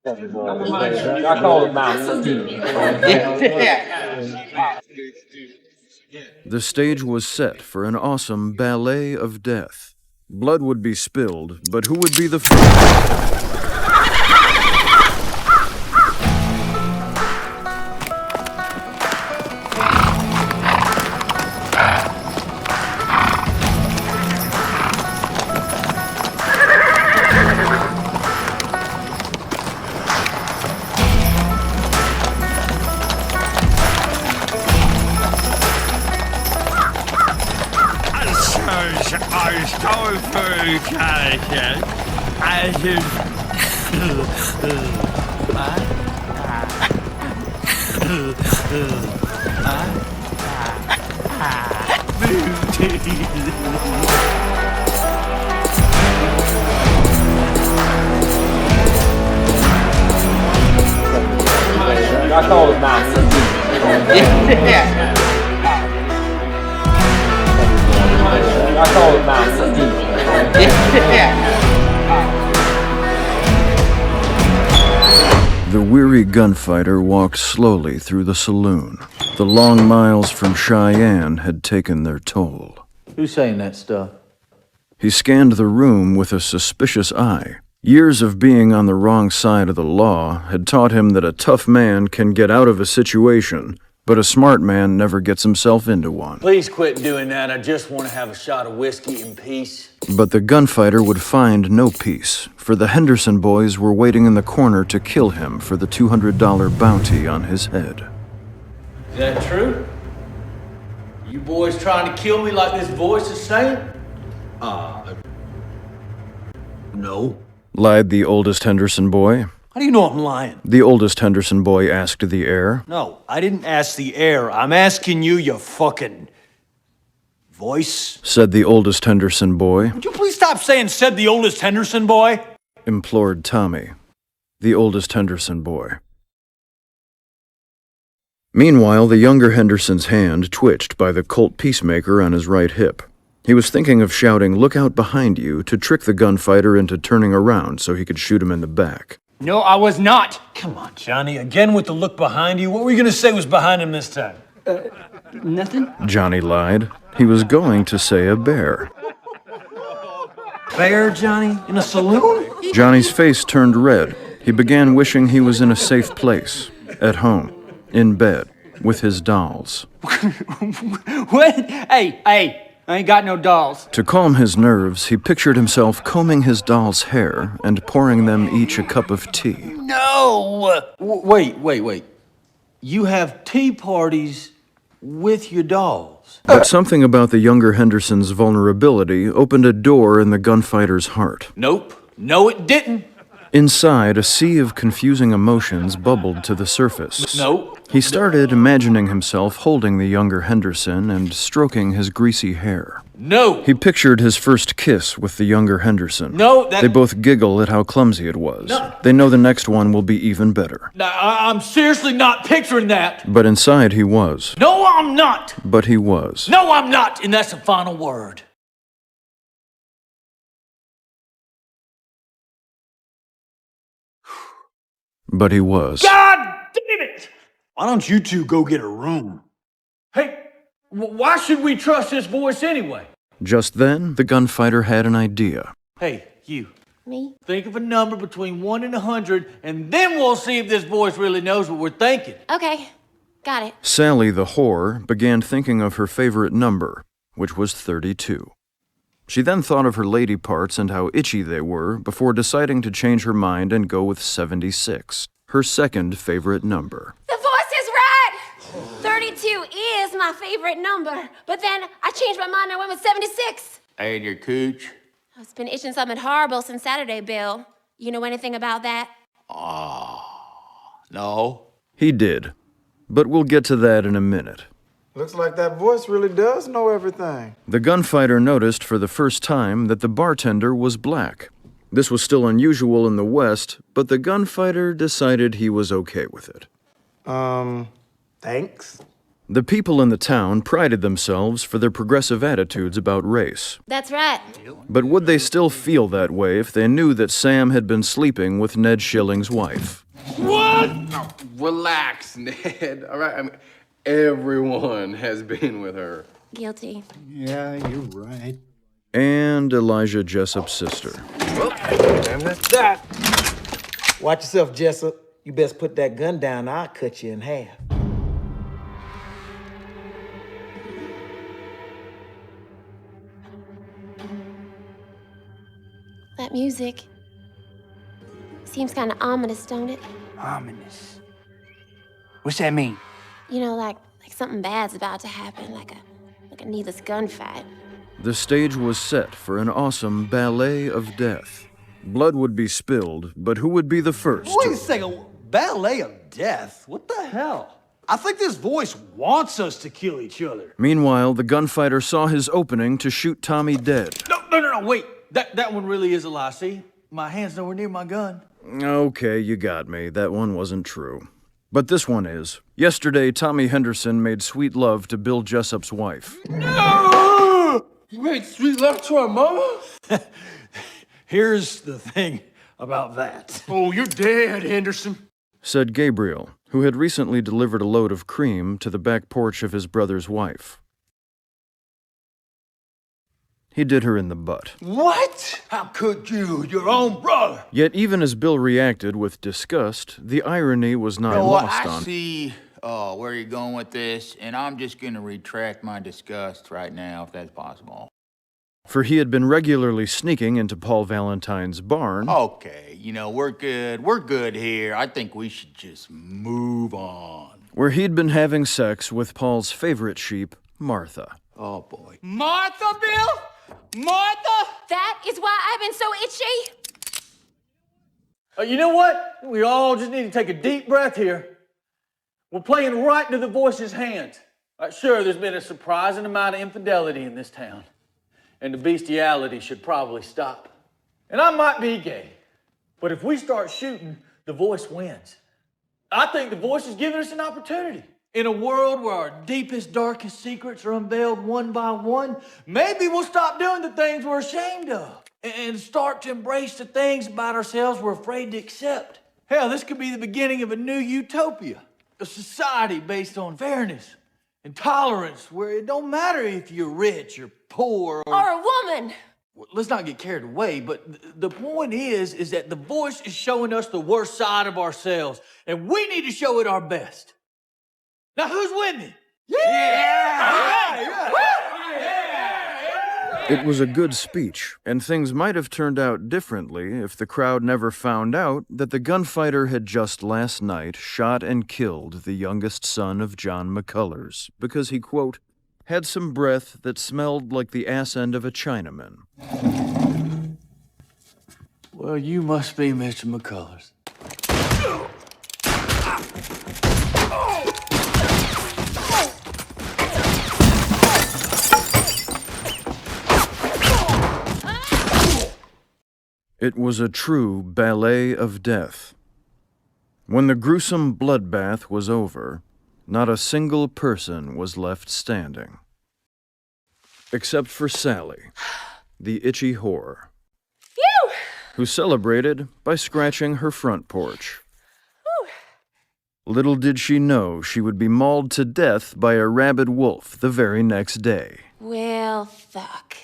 I call it mouse. The stage was set for an awesome ballet of death. Blood would be spilled, but who would be the first? I call it mouse. I call it mouse. The weary gunfighter walked slowly through the saloon. The long miles from Cheyenne had taken their toll. Who's saying that stuff? He scanned the room with a suspicious eye. Years of being on the wrong side of the law had taught him that a tough man can get out of a situation, but a smart man never gets himself into one. Please quit doing that. I just want to have a shot of whiskey in peace. But the gunfighter would find no peace, for the Henderson boys were waiting in the corner to kill him for the $200 bounty on his head. Is that true? You boys trying to kill me like this voice is saying? No. Lied the oldest Henderson boy. How do you know I'm lying? The oldest Henderson boy asked the heir. No, I didn't ask the heir. I'm asking you, you fucking voice. Said the oldest Henderson boy. Would you please stop saying said the oldest Henderson boy? Implored Tommy, the oldest Henderson boy. Meanwhile, the younger Henderson's hand twitched by the Colt peacemaker on his right hip. He was thinking of shouting, "Look out behind you," to trick the gunfighter into turning around so he could shoot him in the back. No, I was not. Come on, Johnny, again with the look behind you. What were you gonna say was behind him this time? Nothing? Johnny lied. He was going to say a bear. Bear, Johnny? In a saloon? Johnny's face turned red. He began wishing he was in a safe place, at home, in bed, with his dolls. What? Hey, I ain't got no dolls. To calm his nerves, he pictured himself combing his doll's hair and pouring them each a cup of tea. No! Wait. You have tea parties with your dolls? But something about the younger Henderson's vulnerability opened a door in the gunfighter's heart. Nope. No, it didn't. Inside, a sea of confusing emotions bubbled to the surface. No. He started imagining himself holding the younger Henderson and stroking his greasy hair. No. He pictured his first kiss with the younger Henderson. No, They both giggle at how clumsy it was. No. They know the next one will be even better. I'm seriously not picturing that. But inside he was. No, I'm not. But he was. No, I'm not. And that's the final word. But he was. God damn it! Why don't you two go get a room? Hey, why should we trust this voice anyway? Just then, the gunfighter had an idea. Hey, you. Me? Think of a number between 1 and 100, and then we'll see if this voice really knows what we're thinking. Okay, got it. Sally the whore began thinking of her favorite number, which was 32. She then thought of her lady parts and how itchy they were before deciding to change her mind and go with 76, her second favorite number. The voice is right! 32 is my favorite number, but then I changed my mind and went with 76. And your cooch? I've been itching something horrible since Saturday, Bill. You know anything about that? No. He did, but we'll get to that in a minute. Looks like that voice really does know everything. The gunfighter noticed for the first time that the bartender was black. This was still unusual in the West, but the gunfighter decided he was okay with it. Thanks. The people in the town prided themselves for their progressive attitudes about race. That's right. But would they still feel that way if they knew that Sam had been sleeping with Ned Schilling's wife? What? No, relax, Ned. All right, I mean, everyone has been with her. Guilty. Yeah, you're right. And Elijah Jessup's sister. Well, damn that. Watch yourself, Jessup. You best put that gun down, or I'll cut you in half. That music seems kind of ominous, don't it? Ominous. What's that mean? You know, like something bad's about to happen, like a needless gunfight. The stage was set for an awesome ballet of death. Blood would be spilled, but who would be the first? Wait a second. Ballet of death? What the hell? I think this voice wants us to kill each other. Meanwhile, the gunfighter saw his opening to shoot Tommy dead. No, wait. That one really is a lie. See? My hand's nowhere near my gun. Okay, you got me. That one wasn't true. But this one is. Yesterday, Tommy Henderson made sweet love to Bill Jessup's wife. No! You made sweet love to our mama? Here's the thing about that. Oh, you're dead, Henderson. Said Gabriel, who had recently delivered a load of cream to the back porch of his brother's wife. He did her in the butt. What? How could you? Your own brother? Yet even as Bill reacted with disgust, the irony was not lost I on him. see where you're going with this, and I'm just going to retract my disgust right now, if that's possible. For he had been regularly sneaking into Paul Valentine's barn. Okay, you know, we're good. We're good here. I think we should just move on. Where he'd been having sex with Paul's favorite sheep, Martha. Oh, boy. Martha, Bill? Martha? That is why I've been so itchy. You know what? We all just need to take a deep breath here. We're playing right into the voice's hands. Sure, there's been a surprising amount of infidelity in this town, and the bestiality should probably stop. And I might be gay, but if we start shooting, the voice wins. I think the voice is giving us an opportunity. In a world where our deepest, darkest secrets are unveiled one by one, maybe we'll stop doing the things we're ashamed of and start to embrace the things about ourselves we're afraid to accept. Hell, this could be the beginning of a new utopia, a society based on fairness and tolerance, where it don't matter if you're rich or poor Or a woman. Let's not get carried away, but the point is that the voice is showing us the worst side of ourselves, and we need to show it our best. Now, who's with me? It was a good speech, and things might have turned out differently if the crowd never found out that the gunfighter had just last night shot and killed the youngest son of John McCullers because he, quote, had some breath that smelled like the ass end of a Chinaman. Well, you must be Mr. McCullers. It was a true ballet of death. When the gruesome bloodbath was over, not a single person was left standing. Except for Sally, the itchy whore. Phew! Who celebrated by scratching her front porch. Whew. Little did she know she would be mauled to death by a rabid wolf the very next day. Well, fuck.